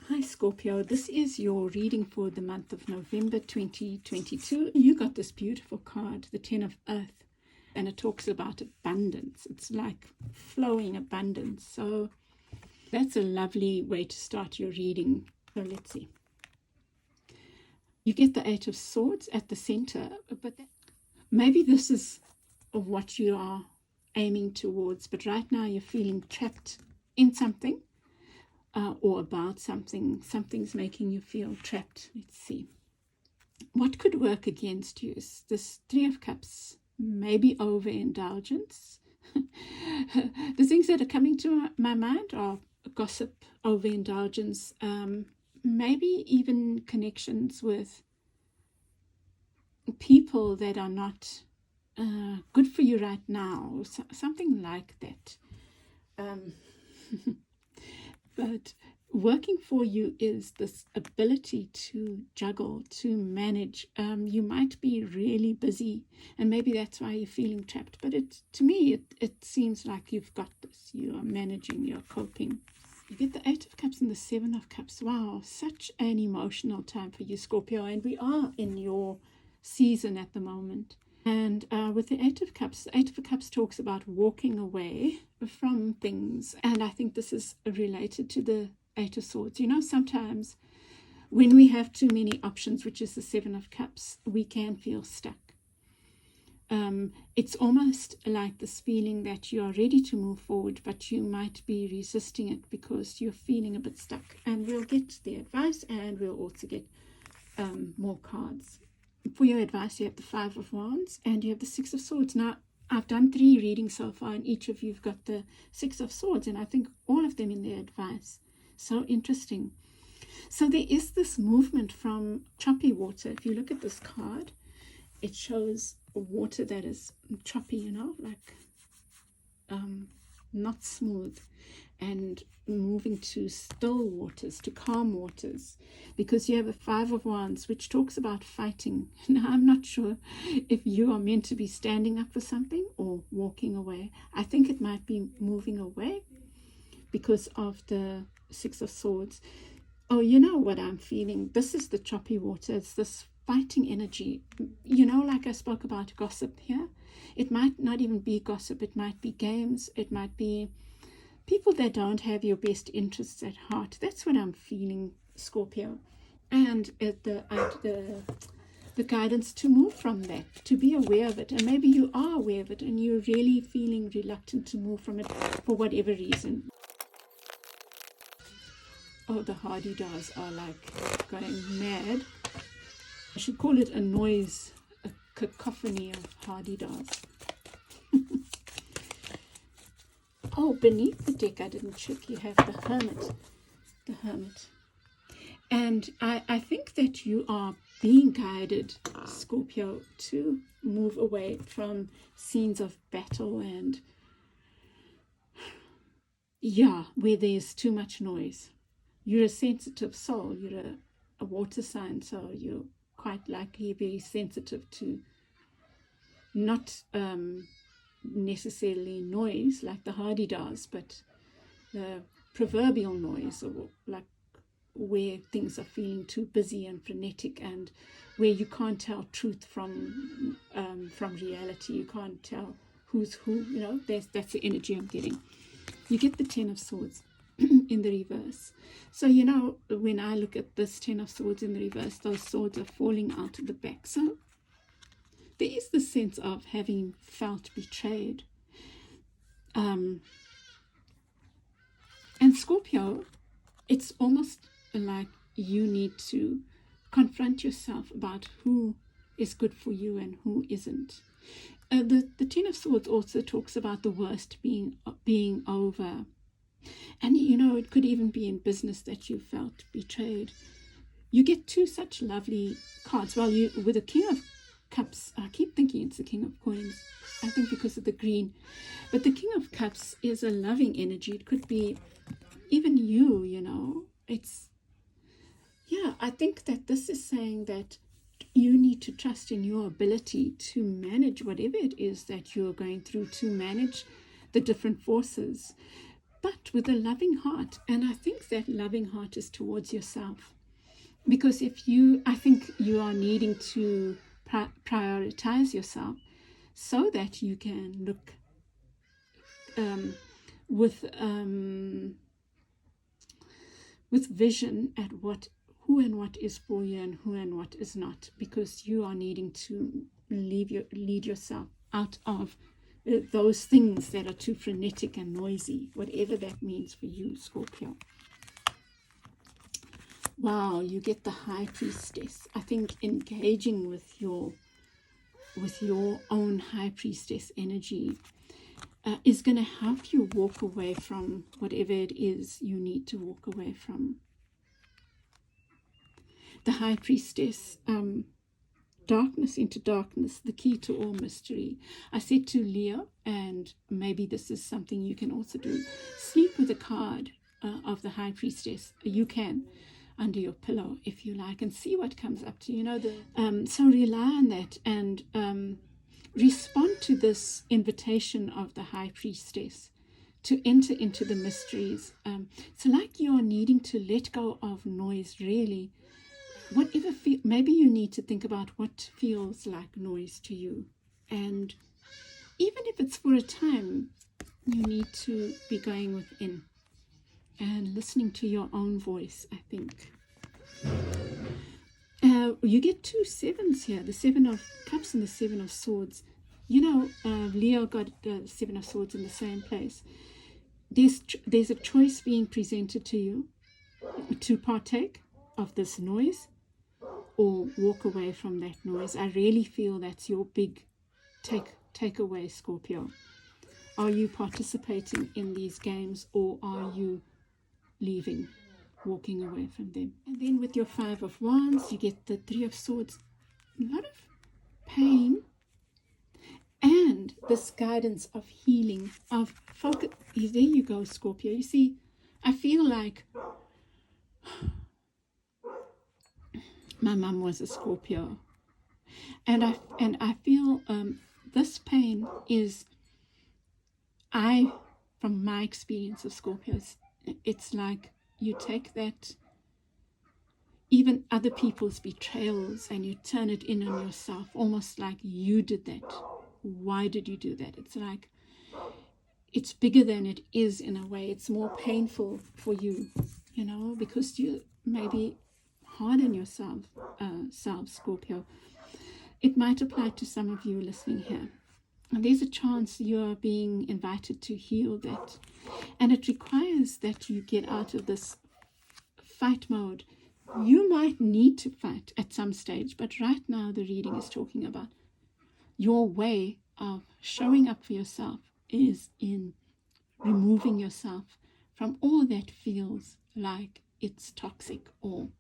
Hi Scorpio, this is your reading for the month of November 2022. You got this beautiful card, the Ten of Earth, and it talks about abundance. It's like flowing abundance. So that's a lovely way to start your reading. So let's see. You get the Eight of Swords at the center, but maybe this is what you are aiming towards, but right now you're feeling trapped in something. Or about something. Something's making you feel trapped. Let's see. What could work against you is this Three of Cups. Maybe overindulgence. The things that are coming to my mind are gossip, overindulgence, maybe even connections with people that are not good for you right now. Something like that. But working for you is this ability to juggle, to manage. You might be really busy, and maybe that's why you're feeling trapped. But to me, it seems like you've got this. You are managing, you're coping. You get the Eight of Cups and the Seven of Cups. Wow, such an emotional time for you, Scorpio. And we are in your season at the moment. And with the Eight of Cups, the Eight of Cups talks about walking away from things. And I think this is related to the Eight of Swords. You know, sometimes when we have too many options, which is the Seven of Cups, we can feel stuck. It's almost like this feeling that you are ready to move forward, but you might be resisting it because you're feeling a bit stuck. And we'll get the advice, and we'll also get more cards. For your advice, you have the Five of Wands and you have the Six of Swords. Now, I've done 3 readings so far, and each of you have got the Six of Swords, and I think all of them in their advice. So interesting. So there is this movement from choppy water. If you look at this card, it shows water that is choppy, you know, like not smooth, and moving to still waters, to calm waters, because you have a Five of Wands, which talks about fighting. Now, I'm not sure if you are meant to be standing up for something or walking away. I think it might be moving away because of the Six of Swords. Oh, you know what I'm feeling? This is the choppy water. It's this fighting energy. You know, like I spoke about gossip here. It might not even be gossip. It might be games. It might be people that don't have your best interests at heart. That's what I'm feeling, Scorpio. And the guidance to move from that, to be aware of it. And maybe you are aware of it and you're really feeling reluctant to move from it for whatever reason. Oh, the hadedahs are like going mad. I should call it a noise, a cacophony of hadedahs. Oh, beneath the deck, I didn't check, you have the Hermit. The Hermit. And I think that you are being guided, Scorpio, to move away from scenes of battle and, yeah, where there's too much noise. You're a sensitive soul. You're a water sign, so you're quite likely very sensitive to not necessarily noise like the hadedahs, but the proverbial noise, or like where things are feeling too busy and frenetic, and where you can't tell truth from reality. You can't tell who's who. You know, that's the energy I'm getting. You get the Ten of Swords in the reverse. So, you know, when I look at this Ten of Swords in the reverse, those swords are falling out of the back. So there is the sense of having felt betrayed. And Scorpio, it's almost like you need to confront yourself about who is good for you and who isn't. The Ten of Swords also talks about the worst being over. And, you know, it could even be in business that you felt betrayed. You get 2 such lovely cards. Well, with the King of Cups, I keep thinking it's the King of Coins, I think because of the green. But the King of Cups is a loving energy. It could be even you, you know. It's, yeah, I think that this is saying that you need to trust in your ability to manage whatever it is that you're going through, to manage the different forces. but with a loving heart. And I think that loving heart is towards yourself. Because I think you are needing to prioritize yourself so that you can look with vision at who and what is for you and who and what is not, because you are needing to lead yourself out of those things that are too frenetic and noisy, whatever that means for you, Scorpio. Wow, you get the High Priestess. I think engaging with your own High Priestess energy is going to help you walk away from whatever it is you need to walk away from. The High Priestess, darkness into darkness, the key to all mystery. I said to Leo, and maybe this is something you can also do, sleep with a card of the High Priestess. You can, under your pillow if you like, and see what comes up to you. So rely on that and respond to this invitation of the High Priestess to enter into the mysteries. So like you are needing to let go of noise, really. Whatever maybe you need to think about what feels like noise to you, and even if it's for a time, you need to be going within and listening to your own voice. I think you get 2 sevens here, the 7 of Cups and the 7 of Swords. Leo got the 7 of Swords in the same place. There's a choice being presented to you to partake of this noise or walk away from that noise. I really feel that's your big takeaway, Scorpio. Are you participating in these games, or are you leaving, walking away from them? And then with your 5 of Wands, you get the 3 of Swords. A lot of pain and this guidance of healing, of focus. There you go, Scorpio. You see, I feel like my mum was a Scorpio, and I feel this pain is, from my experience of Scorpios, it's like you take that, even other people's betrayals, and you turn it in on yourself, almost like you did that. Why did you do that? It's like it's bigger than it is in a way. It's more painful for you, because you maybe harden yourself, Scorpio. It might apply to some of you listening here. And there's a chance you're being invited to heal that. And it requires that you get out of this fight mode. You might need to fight at some stage, but right now the reading is talking about your way of showing up for yourself is in removing yourself from all that feels like it's toxic or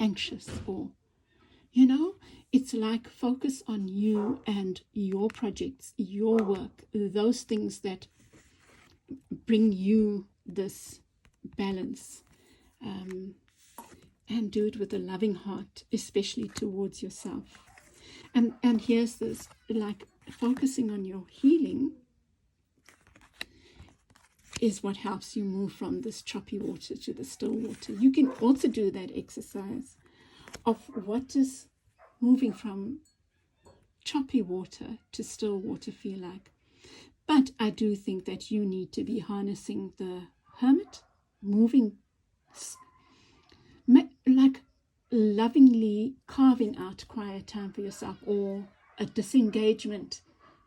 anxious, or it's like focus on you and your projects, your work, those things that bring you this balance, and do it with a loving heart, especially towards yourself. And here's this, like focusing on your healing is what helps you move from this choppy water to the still water. You can also do that exercise of what does moving from choppy water to still water feel like. But I do think that you need to be harnessing the hermit, moving, like lovingly carving out quiet time for yourself, or a disengagement.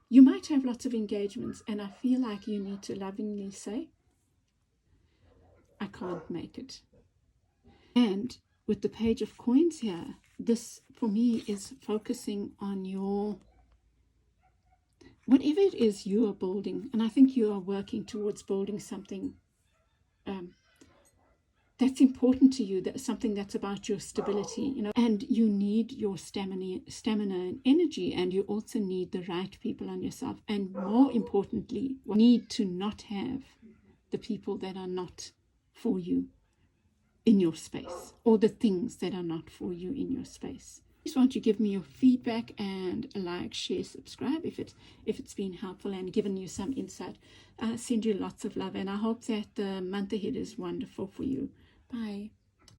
You might have lots of engagements, and I feel like you need to lovingly say, I can't make it. And with the Page of Coins here, this for me is focusing on your, whatever it is you are building. And I think you are working towards building something that's important to you, that's something that's about your stability, and you need your stamina and energy, and you also need the right people on yourself, and more importantly, you need to not have the people that are not for you in your space, or the things that are not for you in your space. Just want you to give me your feedback and like, share, subscribe if it's been helpful and given you some insight. I send you lots of love, and I hope that the month ahead is wonderful for you. Bye.